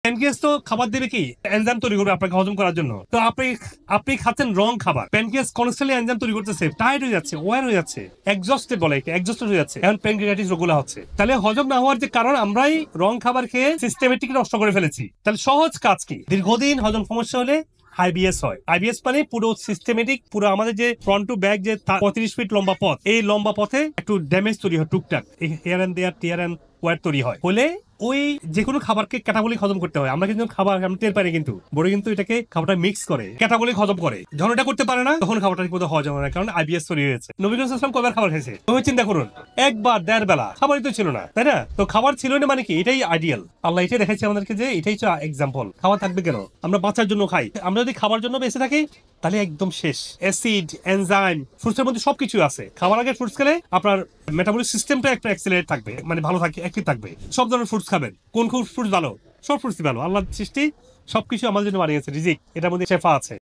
Pancreas তো খাবার দেবে কি এনজাইম তৈরি করবে আপনাকে হজম করার জন্য। তো আপনি খাচ্ছেন রং খাবার, প্যানক্রিয়াস কনস্ট্যান্টলি এনজাইম তৈরি করতেছে, টায়ার্ড হয়ে যাচ্ছে, ওয়্যার হয়ে যাচ্ছে, এক্সস্টেড বলে, এক্সস্টেড হয়ে যাচ্ছে, এখন প্যানক্রিয়াটাইটিস রোগগুলো হচ্ছে। তাহলে হজম না হওয়ার যে কারণ আমরাই রং খাবার খেয়ে সিস্টেমেটিক নষ্ট করে ফেলেছি। তাহলে সহজ কাজ কি? দীর্ঘদিন হজম সমস্যা হলে আইবিএস হয়। আইবিএস মানে পুরো সিস্টেমেটিক, পুরো আমাদের যে ফ্রন্ট টু ব্যাক যে 35 ফিট লম্বা পথ, এই লম্বা পথে একটু ড্যামেজ তৈরি হয়, টুকটাক here and there tear and wear তৈরি হয়। হলে ওই যে কোনো খাবারকে ক্যাটাবলিক হজম করতে হয়। আমরা কিন্তু খাবার আমি টের পাই, কিন্তু বড় কিন্তু এটাকে খাবারটা মিক্স করে ক্যাটাবলিক হজম করে। যখন এটা করতে পারে না তখন খাবারটা ঠিক মতো হজম হয় না, কারণ আইবিএস তৈরি হয়েছে। নবী করিম সাল্লাল্লাহু আলাইহি ওয়াসাল্লাম কয়বার খাবার খেয়েছে তুমি চিন্তা করুন? একবার, 1.5 বেলা খাবারই তো ছিল না, তাই না? তো খাবার ছিল না মানে কি? এটাই আইডিয়াল। আল্লাহ এটাই দেখাইছে আমাদেরকে যে এটাই তো এক্সাম্পল। খাবার থাকবে কেন? আমরা বাঁচার জন্য খাই। আমরা যদি খাবার জন্য বেঁচে থাকি তাহলে একদম শেষ। অ্যাসিড, এনজাইম, ফ্রুটসের মধ্যে সবকিছু আছে। খাবার আগে ফ্রুটস খেলে আপনার মেটাবলিক সিস্টেমটা একটা অ্যাক্সিলারেট থাকবে, মানে ভালো থাকবে, অ্যাক্টিভ থাকবে। সব ধরনের ফ্রুটস খাবেন। কোন কোন ফ্রুটস ভালো? সব ফ্রুটসই ভালো। আল্লাহর সৃষ্টি সবকিছু আমাদের জন্য বানিয়েছে, রিজিক, এটার মধ্যে শেফা আছে।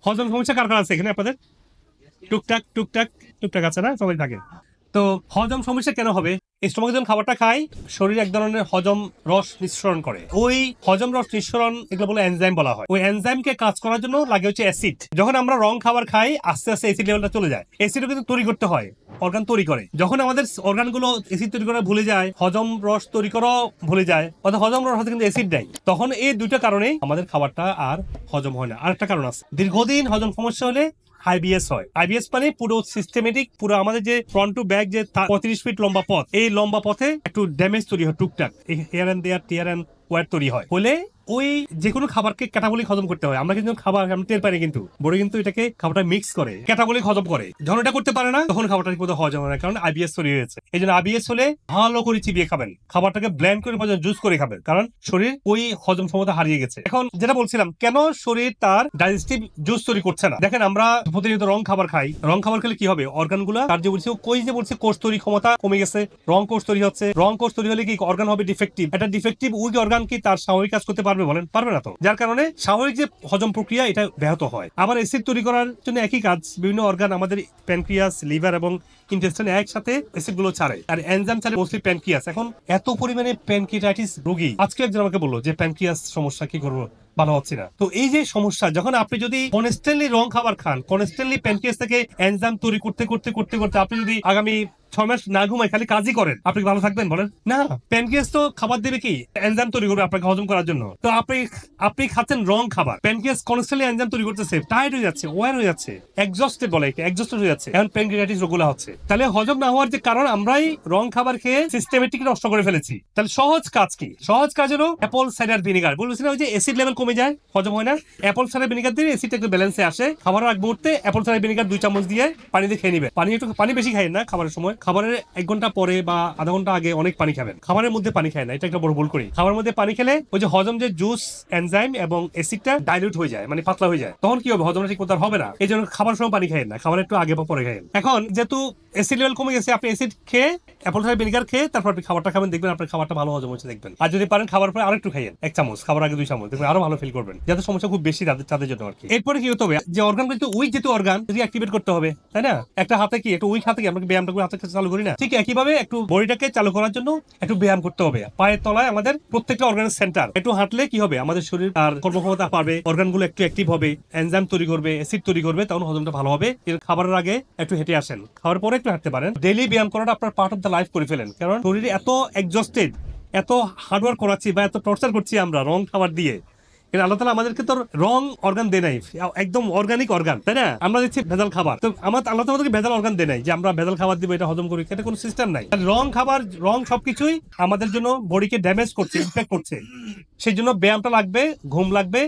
হজম সমস্যা কার কার আছে এখানে আপনাদের? টুকটাক টুকটাক টুকটাক আছে না? সবাই থাকে। তো হজম সমস্যা কেন হবে? স্টমাকে যখন খাবারটা খাই, শরীর এক ধরনের হজম রস নিঃসরণ করে। ওই হজম রস নিঃসরণ এগুলো বলে এনজাইম বলা হয়। ওই এনজাইমকে কাজ করার জন্য লাগে হচ্ছে অ্যাসিড। যখন আমরা রং খাবার খাই আস্তে আস্তে অ্যাসিড লেভেলটা চলে যায়। অ্যাসিডও কিন্তু তৈরি করতে হয়, অর্গান তৈরি করে। যখন আমাদের অর্গানগুলো অ্যাসিড তৈরি করা ভুলে যায়, হজম রস তৈরি করাও ভুলে যায়, অর্থাৎ হজম রস হাতে কিন্তু অ্যাসিড দেয়, তখন এই দুইটা কারণে আমাদের খাবারটা আর হজম হয় না। আরেকটা কারণ আছে, দীর্ঘদিন হজম সমস্যা হলে আইবিএস হয়। আইবিএস মানে পুরো সিস্টেমেটিক, পুরো আমাদের যে ফ্রন্ট টু ব্যাক যে 35 ফিট লম্বা পথ, এই লম্বা পথে একটু ড্যামেজ তৈরি হয়, টুকটাক here and there tear and wear তৈরি হয়। হলে ওই যে কোনো খাবারকে ক্যাটাবলিক হজম করতে হয়। আমরা কিন্তু খাবার আমি টের পাই, কিন্তু বড় কিন্তু এটাকে খাবারটা মিক্স করে ক্যাটাবলিক হজম করে। যখন এটা করতে পারে না তখন খাবারটা ঠিক মতো হজম হয় না, কারণ আইবিএস তৈরি হয়েছে। এই জন্য আইবিএস হলে ভালো করে চিবিয়ে খাবেন, খাবারটাকে ব্লেন্ড করে জুস করে খাবেন, কারণ শরীর ওই হজম ক্ষমতা হারিয়ে গেছে। এখন যেটা বলছিলাম, কেন শরীর তার ডাইজেস্টিভ জুস তৈরি করছে না? দেখেন আমরা প্রতিনিয়ত রং খাবার খাই। রং খাবার খেলে কি হবে? অর্গান গুলা তার যে বলছে কোষ তৈরি ক্ষমতা কমে গেছে, রং কোষ তৈরি হচ্ছে। রং কোষ তৈরি হলে কি অর্গান হবে ডিফেক্টিভ। একটা ডিফেক্টিভ উইক অর্গান কি তার স্বাভাবিক কাজ করতে পারবে? বলেন পারবে না তো। যার কারণে স্বাভাবিক যে হজম প্রক্রিয়া এটা ব্যাহত হয়। আবার অ্যাসিড তৈরি করার জন্য একই কাজ, বিভিন্ন অর্গান আমাদের প্যানক্রিয়াস, লিভার এবং ইন্টেস্টাইন একসাথে অ্যাসিড গুলো ছাড়ে, আর এনজাইম ছাড়ে মোস্টলি প্যানক্রিয়াস। এখন এত পরিমাণে প্যানক্রিয়াটাইটিস রোগী, আজকে একজন আমাকে বললো যে প্যানক্রিয়াস সমস্যা, কি করবো, ভালো হচ্ছে না। তো এই যে সমস্যা, যখন আপনি যদি কনস্ট্যান্টলি রং খাবার খান, কনস্ট্যান্টলি প্যানক্রিয়াস থেকে এনজাইম তৈরি করতে করতে করতে করতে আপনি যদি আগামী 6 মাস না ঘুমাই খালি কাজই করেন, আপনি ভালো থাকবেন? বলেন না। প্যানক্রিয়াস তো খাবার দেবে কি এনজাইম তৈরি করবে আপনাকে হজম করার জন্য। তো আপনি খাচ্ছেন রং খাবার, প্যানক্রিয়াস কনস্ট্যান্টলি এনজাইম তৈরি করতেছে, টায়ার্ড হয়ে যাচ্ছে, ওয়্যার হয়ে যাচ্ছে, এক্সস্টেড বলে, এক্সস্টেড হয়ে যাচ্ছে, এখন প্যানক্রিয়াটাইটিস রোগগুলো হচ্ছে। তাহলে হজম না হওয়ার যে কারণ আমরাই রং খাবার খেয়ে সিস্টেমেটিক নষ্ট করে ফেলেছি। তাহলে সহজ কাজ কি? সহজ কাজ হলো অ্যাপল সাইডার ভিনেগার। বলছি না ওই যে অ্যাসিড লেভেল কমে যায়, হজম হয় না, অ্যাপল সাইডার ভিনেগার দিয়ে অ্যাসিডটা একটু ব্যালেন্সে আসে। খাবারের আগ মুহূর্তে অ্যাপল সাইডার ভিনেগার 2 চামচ দিয়ে পানি দিয়ে খেয়ে নিবে। পানি বেশি খাই না খাবারের সময়, খাবারের 1 ঘন্টা পরে বা আধা ঘন্টা আগে অনেক পানি খাবেন। খাবারের মধ্যে পানি খায় না, এটা একটা বড় ভুল করি। খাবারের মধ্যে পানি খেলে ওই যে হজম যে জুস, এনজাইম এবং অ্যাসিডটা ডাইলিউট হয়ে যায়, মানে পাতলা হয়ে যায়, তখন কি হবে? হজমটা ঠিক মতো হবে না। এই জন্য খাবার সময় পানি খায় না, খাবার একটু আগে বা পরে খায়। এখন যেহেতু অ্যাসিড লেভেল কমে গেছে, আপনি অ্যাসিড খেয়ে অ্যাপল সাইডার ভিনেগার খেয়ে তারপর আপনি খাবারটা খাবেন, দেখবেন আপনার খাবারটা ভালো হজম হচ্ছে দেখবেন। আর যদি পারেন খাবার পরে আরেকটু খাইয়েন, 1 চামচ, খাবার আগে 2 চামচ, দেখবেন আরো ভালো ফিল করবেন। যাদের সমস্যা খুব বেশি তাদের জন্য আর কি। এরপরে কি হতে হবে? যে অর্গান কিন্তু উইক, যেহেতু অর্গান যদি অ্যাক্টিভেট করতে হবে, তাই না? একটা হাতে কি একটু উইক হাতে কি আমরা ব্যায়ামটা করে হাতে চালু করি না? ঠিক একইভাবে একটু বডিটাকে চালু করার জন্য একটু ব্যায়াম করতে হবে। পায়ের তলায় আমাদের প্রত্যেকটা অর্গানের সেন্টার, একটু হাঁটলে কি হবে? আমাদের শরীর আর কর্মক্ষমতা পাবে, অর্গানগুলো একটু অ্যাক্টিভ হবে, এনজাইম তৈরি করবে, অ্যাসিড তৈরি করবে, তখন হজমটা ভালো হবে। খাবারের আগে একটু হেঁটে আসেন, খাওয়ার পরে একটু হাঁটতে পারেন। ডেইলি ব্যায়াম করাটা আপনার পার্ট অফ দ্য লাইফ করে ফেলেন, কারণ শরীরে এত এক্সস্টেড, এত হার্ডওয়ার্ক করাচ্ছি বা এত টর্চার করছি আমরা রং খাবার দিয়ে। আল্লাহ তাআলা আমাদেরকে তো রং অর্গান দেয় নাই, একদম অর্গানিক অর্গান, তাই না? আমরা দিচ্ছি ভেজাল খাবার। তো আল্লাহ তাআলা ভেজাল অর্গান দেয় নাই যে আমরা ভেজাল খাবার দিব এটা হজম করি, এটা কোনো সিস্টেম নাই। রং খাবার, রং সবকিছুই আমাদের জন্য বডিকে ড্যামেজ করছে, ইনফেক্ট করছে। সেই জন্য ব্যায়ামটা লাগবে, ঘুম লাগবে।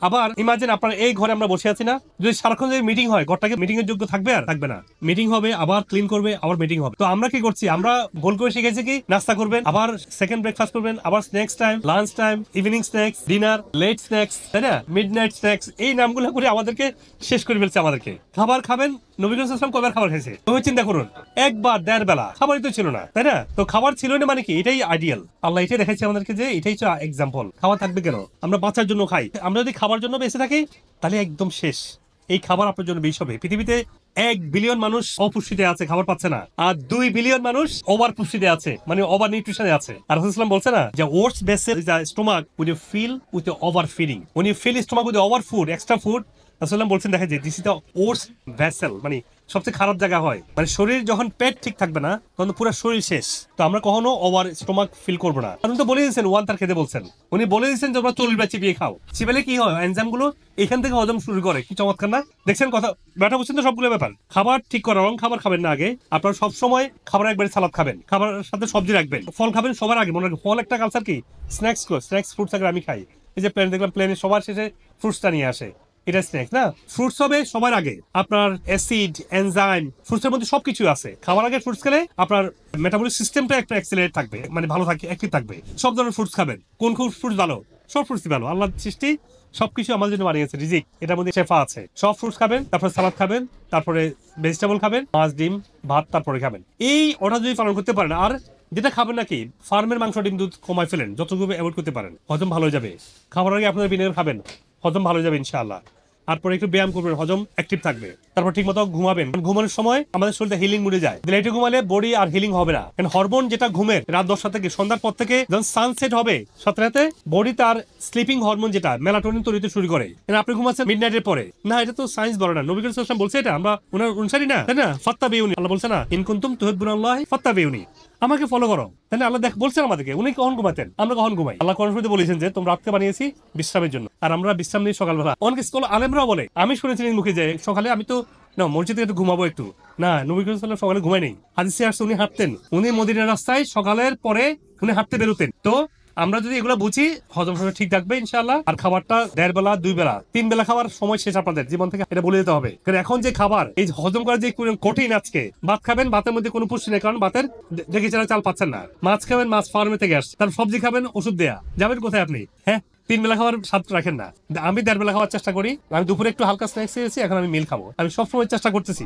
আবার ইমাজিন আপনার এই ঘরে আমরা বসে আছি না, যদি সারাক্ষণ যদি মিটিং হয়, ঘরটাকে মিটিং এর যোগ্য থাকবে? আর থাকবে না। মিটিং হবে, আবার ক্লিন করবে, আবার মিটিং হবে। তো আমরা কি করছি? আমরা গোল করে শিখেছি কি নাস্তা করবেন, আবার সেকেন্ড ব্রেকফাস্ট করবেন, আবার snacks time, lunch time, evening snacks, dinner, late snacks, তাই না, মিডনাইট স্ন্যাক্স, এই নামগুলো করে আমাদেরকে শেষ করে ফেলছে। আমাদেরকে খাবার খাবেন, নবী করিম সাল্লাল্লাহু আলাইহি ওয়াসাল্লাম কয়বার খাবার খেয়েছে তুমি চিন্তা করুন? একবার, 1.5 বেলা খাবারই তো ছিল না, তাই না? তো খাবার ছিল না মানে কি? এটাই আইডিয়াল। আল্লাহ এটাই দেখাইছে আমাদেরকে যে এটাই তো এক্সাম্পল। খাবার থাকবে কেন? আমরা বাঁচার জন্য খাই। আমরা যদি খাবার জন্য বেঁচে থাকি তাহলে একদম শেষ। এই খাবার আপনার জন্য বিষ হবে। পৃথিবীতে 1 বিলিয়ন মানুষ অপুষ্টিতে আছে, খাবার পাচ্ছে না, আর 2 বিলিয়ন মানুষ ওভার পুষ্টিতে আছে, মানে ওভার নিউট্রিশনে আছে। আর রাসূলুল্লাহ বলছে না যে worse vessel is the stomach with you fill with over feeding, when you fill stomach with over food, extra food, রাসূলুল্লাহ বলছেন দেখা যায় this is the worse vessel, মানে সবচেয়ে খারাপ জায়গা হয়, মানে শরীর যখন পেট ঠিক থাকবে না তখন পুরো শরীর শেষ। তো আমরা কখনো ওভার স্টমাক ফিল করবো না। উনি তো বলে দিয়েছেন ওয়ান তার খেতে বলছেন, উনি বলে দিয়েছেন যে তোমরা 40 বার চিবিয়ে খাও। চিবালে কি হয়, এনজাইম গুলো এখান থেকে হজম শুরু করে। কি চমৎকার না, দেখছেন কথা ব্যাটা বুঝছেন তো সবগুলো ব্যাপার। খাবার ঠিক করা, রং খাবার খাবেন না আগে, আপনারা সবসময় খাবার একবারে সালাদ খাবেন, খাবারের সাথে সবজি রাখবেন, ফল খাবেন সবার আগে। মনে রাখবেন ফল একটা কালচার কি, স্ন্যাক্স ফ্রুটস আগে আমি খাই। এই যে প্লেন দেখলাম, প্লেনে সবার শেষে ফ্রুটসটা নিয়ে আসে, এটা স্ন্যাক্স না। ফ্রুটস হবে সবার আগে, আপনার অ্যাসিড এনজাইম ফ্রুটসের মধ্যে সবকিছু আছে। খাবার আগে ফ্রুটস খেলে আপনার মেটাবলিক সিস্টেমটা একটা অ্যাক্সিলারেট থাকবে, মানে ভালো থাকবে, অ্যাক্টিভ থাকবে। সব ধরনের ফ্রুটস খাবেন। কোন ফ্রুটস ভালো? সব ফ্রুটসই ভালো, আল্লাহর সৃষ্টি সবকিছু আমাদের জন্য বানিয়েছে, রিজিক এটার মধ্যে শেফা আছে। সব ফ্রুটস খাবেন, তারপরে সালাদ খাবেন, তারপরে ভেজিটেবল খাবেন, মাছ ডিম ভাত তারপরে খাবেন। এই অর্ডার যদি পালন করতে পারেন, আর যেটা খাবেন নাকি ফার্মের মাংস ডিম দুধ কমায় ফেলেন, যতটুকু অ্যাভয়েড করতে পারেন, হজম ভালো যাবে। খাবার আগে আপনারা ভিনেগার খাবেন, হজম ভালো যাবে ইনশাআল্লাহ। তারপরে একটু ব্যায়াম করবেন, হজম অ্যাক্টিভ থাকবে। তারপর ঠিক মতো ঘুমাবেন, ঘুমানোর সময় আমাদের শরীরে হিলিং মুড়ে যায়, লেটে ঘুমালে বডি আর হিলিং হবে না। কারণ হরমোন যেটা ঘুমের রাত 10টা থেকে সন্ধ্যার পর থেকে যখন সানসেট হবে সাথে সাথে বডি তার স্লিপিং হরমোন যেটা মেলাটোনিন তৈরি হতে শুরু করে। আপনি ঘুমাচ্ছেন মিডনাইটের পরে না, এটা তো সায়েন্স বলে না, নবী করিম সাল্লাল্লাহু আলাইহি ওয়াসাল্লাম বলছে, এটা আমরা ওনার অনুসারী না, তাই না? ফাত্তাবিউনি, আল্লাহ বলছে না ইন কুনতুম তুহিব্বুনাল্লাহ ফাত্তাবিউনি, আমাকে ফলো করো, তাই না? আল্লাহ বলছেন আমাদেরকে, উনি কখন ঘুমাতেন, আমরা কখন ঘুমাই? আল্লাহ কোরআন শরীফে বলেছেন যে তোমরা রাতকে বানিয়েছি বিশ্রামের জন্য, আর আমরা বিশ্রাম নিই সকালবেলা। অনেক স্কুল আলেমরাও বলে, আমি শুনেছি মুখে যে সকালে আমি তো না মসজিদে একটু ঘুমাবো একটু, না নবী করিম সাল্লাল্লাহু আলাইহি ওয়াসাল্লাম সকালে ঘুমায় নেই। হাদিসে আসছে উনি হাঁটতেন, উনি মদিনার রাস্তায় সকালের পরে উনি হাঁটতে বেরোতেন। তো আমরা যদি এগুলো বুঝি, হজম সময় ঠিক থাকবে ইনশাআল্লাহ। আর খাবারটা 1.5 বেলা 2 বেলা 3 বেলা খাবার সময় শেষ আপনাদের জীবন থেকে, এটা বলে দিতে হবে। কারণ এখন যে খাবার এই হজম করা যে কঠিন, আজকে ভাত খাবেন, ভাতের মধ্যে কোনো পুষ্টি নেই, কারণ ভাতের দেখে যারা চাল পাচ্ছেন না। মাছ খাবেন, মাছ ফার্মে থেকে আসছে, তার সবজি খাবেন, ওষুধ দেয়া, যাবেন কোথায় আপনি? হ্যাঁ, 3 বেলা খাবার স্বাদ রাখেন না। আমি 1.5 বেলা খাওয়ার চেষ্টা করি। আমি দুপুরে একটু হালকা স্ন্যাক্স খেয়েছি, এখন আমি মিল খাবো, আমি সবসময় চেষ্টা করতেছি।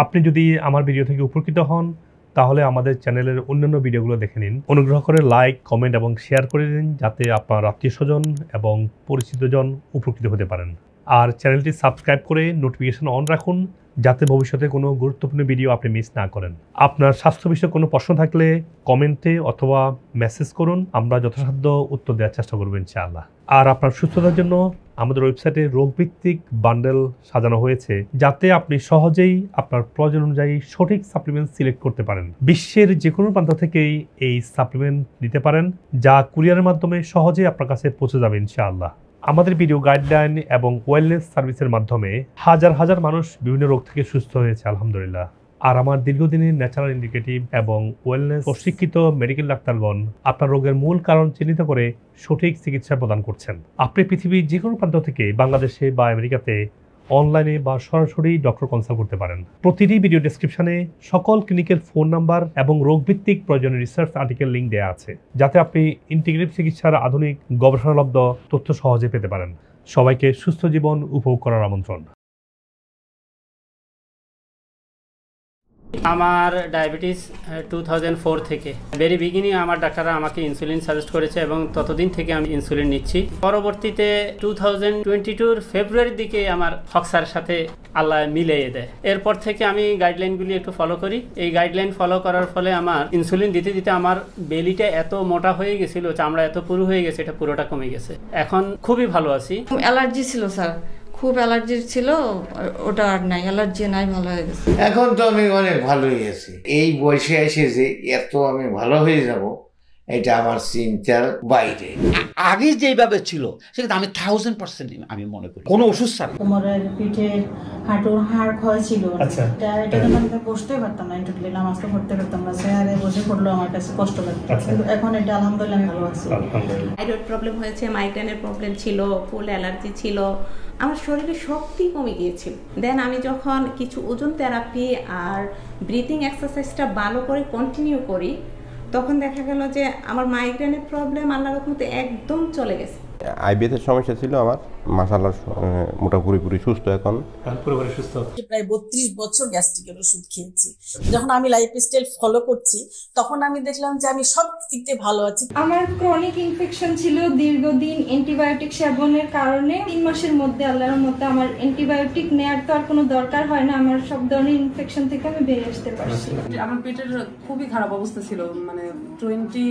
আপনি যদি আমার ভিডিও থেকে উপকৃত হন, তাহলে আমাদের চ্যানেলের অন্যান্য ভিডিওগুলো দেখে নিন। অনুগ্রহ করে লাইক, কমেন্ট এবং শেয়ার করে দিন, যাতে আপনার আত্মীয়স্বজন এবং পরিচিতজন উপকৃত হতে পারেন। আর চ্যানেলটি সাবস্ক্রাইব করে নোটিফিকেশন অন রাখুন, যাতে ভবিষ্যতে কোনো গুরুত্বপূর্ণ ভিডিও আপনি মিস না করেন। আপনার স্বাস্থ্য বিষয়ে কোনো প্রশ্ন থাকলে কমেন্টে অথবা মেসেজ করুন, আমরা যথাসাধ্য উত্তর দেওয়ার চেষ্টা করব ইনশাআল্লাহ। আর আপনার সুস্থতার জন্য আমাদের ওয়েবসাইটে রোগভিত্তিক বান্ডেল সাজানো হয়েছে, যাতে আপনি সহজেই আপনার প্রয়োজন অনুযায়ী সঠিক সাপ্লিমেন্ট সিলেক্ট করতে পারেন। বিশ্বের যে কোনো প্রান্ত থেকেই এই সাপ্লিমেন্ট নিতে পারেন, যা কুরিয়ারের মাধ্যমে সহজেই আপনার কাছে পৌঁছে যাবে ইনশাআল্লাহ। আমাদের ভিডিও গাইডলাইন এবং ওয়েলনেস সার্ভিসের মাধ্যমে হাজার হাজার মানুষ বিভিন্ন রোগ থেকে সুস্থ হয়েছে আলহামদুলিল্লাহ। আর আমার দীর্ঘদিনের ন্যাচারাল ইন্ডিকেটিভ এবং ওয়েলনেস প্রশিক্ষিত মেডিকেল ডাক্তারগণ আপনার রোগের মূল কারণ চিহ্নিত করে সঠিক চিকিৎসা প্রদান করছেন। আপনি পৃথিবীর যে কোনো প্রান্ত থেকে বাংলাদেশে বা আমেরিকাতে অনলাইনে বা সরাসরি ডক্টর কনসাল্ট করতে পারেন। প্রতিটি ভিডিও ডেসক্রিপশনে সকল ক্লিনিকের ফোন নাম্বার এবং রোগভিত্তিক প্রয়োজনীয় রিসার্চ আর্টিকেল লিঙ্ক দেওয়া আছে, যাতে আপনি ইন্টিগ্রেটিভ চিকিৎসার আধুনিক গবেষণালব্ধ তথ্য সহজে পেতে পারেন। সবাইকে সুস্থ জীবন উপভোগ করার আমন্ত্রণ। আমার ডায়াবেটিস 2004 থেকে ভেরি বিগিনিং আমার ডাক্তাররা আমাকে ইনসুলিন সাজেস্ট করেছে এবং ততদিন থেকে আমি ইনসুলিন নিচ্ছি। পরবর্তীতে 2022 ফেব্রুয়ারির দিকে আমার হক্সার সাথে আল্লাহ মিলিয়ে দেয়। এরপর থেকে আমি গাইডলাইনগুলি একটু ফলো করি। এই গাইডলাইন ফলো করার ফলে আমার ইনসুলিন দিতে দিতে আমার বেলিটা এত মোটা হয়ে গেছিল, চামড়া এত পুরু হয়ে গেছে, এটা পুরোটা কমে গেছে। এখন খুবই ভালো আছি। অ্যালার্জি ছিল স্যার, খুব অ্যালার্জি ছিল, ওটা আর নাই, অ্যালার্জি নাই, ভালো হয়ে গেছে। এখন তো আমি অনেক ভালো হয়ে গেছি। এই বয়সে এসে যে এত আমি ভালো হয়ে যাব, এটা আমার চিন্তার বাইরে। আগে যেভাবে ছিল সেটা আমি 1000% আমি মনে করি কোনো ওষুধ ছাড়া। কোমরের, পিঠের, হাঁটুর হাড় ক্ষয় ছিল, এটা জন্য আমি বসতে পারতাম না, ইন্টারভিউ নামাজ তো পড়তে পারতাম না, চেয়ারে বসে পড়লেও আমার কাছে কষ্ট লাগতো। কিন্তু এখন এটা আলহামদুলিল্লাহ আমি ভালো আছি। থাইরয়েড প্রবলেম হয়েছে, মাইগ্রেনের প্রবলেম ছিল, ফুল অ্যালার্জি ছিল, আমার শরীরে শক্তি কমে গিয়েছিল। দেন আমি যখন কিছু ওজন থেরাপি আর ব্রিথিং এক্সারসাইজটা ভালো করে কন্টিনিউ করি, তখন দেখা গেল যে আমার মাইগ্রেনের প্রবলেম আল্লাহর রহমতে একদম চলে গেছে। আইবিএস এর সমস্যা ছিল আমার, মাশাআল্লাহ মোটামুটি সুস্থ এখন পুরোপুরি সুস্থ। প্রায় 32 বছর গ্যাস্ট্রিকের ওষুধ খেয়েছি। যখন আমি লাইফস্টাইল ফলো করছি তখন আমি দেখলাম যে আমি সব দিক দিয়ে ভালো আছি। আমার ক্রনিক ইনফেকশন ছিল দীর্ঘদিন অ্যান্টিবায়োটিক সেবনের কারণে। 3 মাসের মধ্যে আল্লাহর মতে আমার অ্যান্টিবায়োটিক নেওয়ার তো আর কোনো দরকার হয় না, আমার সব ধরনের ইনফেকশন থেকে আমি বেরিয়ে আসতে পারছি। আমার পেটের খুবই খারাপ অবস্থা ছিল, মানে 20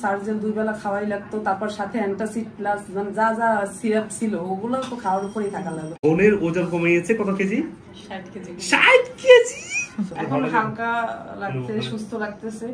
সার্জেল 2 বেলা খাওয়াই লাগতো, তারপর সাথে অ্যান্টাসিড প্লাস মানে যা যা সিরাপ ছিল ওগুলো তো খাওয়ার উপরেই থাকা লাগলো। বোনের ওজন কমিয়েছে কত কেজি? 60 কেজি। 60 কেজি। এখন হালকা লাগছে, সুস্থ লাগতেছে।